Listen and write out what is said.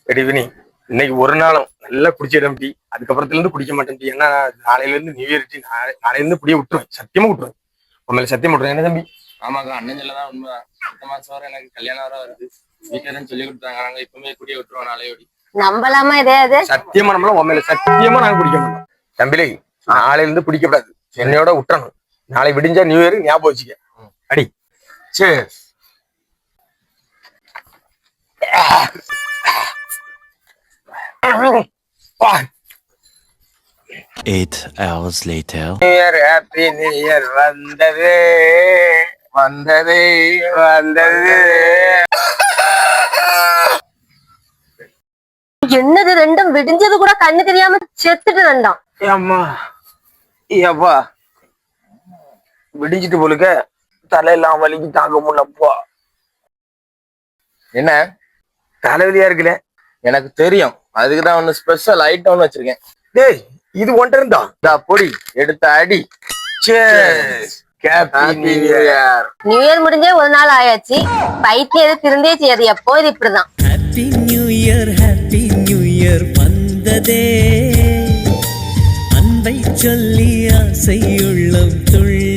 எடிவினி இன்னைக்கு ஒரு நாளும் நல்லா குடிச்சிடும் டீ. அதுக்கப்புறத்துல இருந்து குடிக்க மாட்டேன் டீ. ஏன்னா நாளையில இருந்து நியூ இயர் டீ. நாளையில இருந்து புடிய விட்டுருவேன், சத்தியமா விட்டுருவேன். உண்மையில சத்தியம் விட்டுருவேன். என்ன தம்பி? ஆமாக்கா, அண்ணன் சொல்லதான் உண்மை. அடுத்த மாசம் வர எனக்கு கல்யாணம் வர வருது. வீட்டுல சொல்லி கொடுத்தாங்க, நாங்க இப்பவுமே குடிய விட்டுருவோம் நாளையோடி. நம்பலாமா இதே? சத்தியமா நம்மளும் உண்மையில சத்தியமா நாங்க குடிக்க மாட்டோம் தம்பிலே. நாளையில இருந்து குடிக்கப்படாது, என்னையோட விட்டுறணும். நாளை விடிஞ்சா நியூ இயர் ஞாபகம் வச்சுக்க. அடி சரி. 8 hours later. New year, happy new year. வந்தது வந்தது வந்தது. என்னது ரெண்டும் விடிஞ்சது கூட கண்ணு தெரியாம செத்துட்டு ரெண்டாம். அம்மா ஏப்பா விடிஞ்சிட்டு போலுக்க, தலையெல்லாம் வலிக்கு தாங்க முடியலப்பா. என்ன தலைவலியா இருக்குல்ல? எனக்கு தெரியும், அதுக்குதான் ஒண்ணு ஸ்பெஷல் ஐட்டம் ஒண்ணு வச்சிருக்கேன். டேய் இது ஒன்றை இருந்தா பொடி எடுத்த அடி. New year. நியூ இயர் முடிஞ்சே ஒரு நாள் ஆயாச்சு. பைத்தியம் எது திருந்தே செய்யாது, எப்போ இது இப்படிதான். ஹாப்பி நியூ இயர் வந்ததே, அன்பை சொல்லி ஆசையுள்ளம் துள்ளி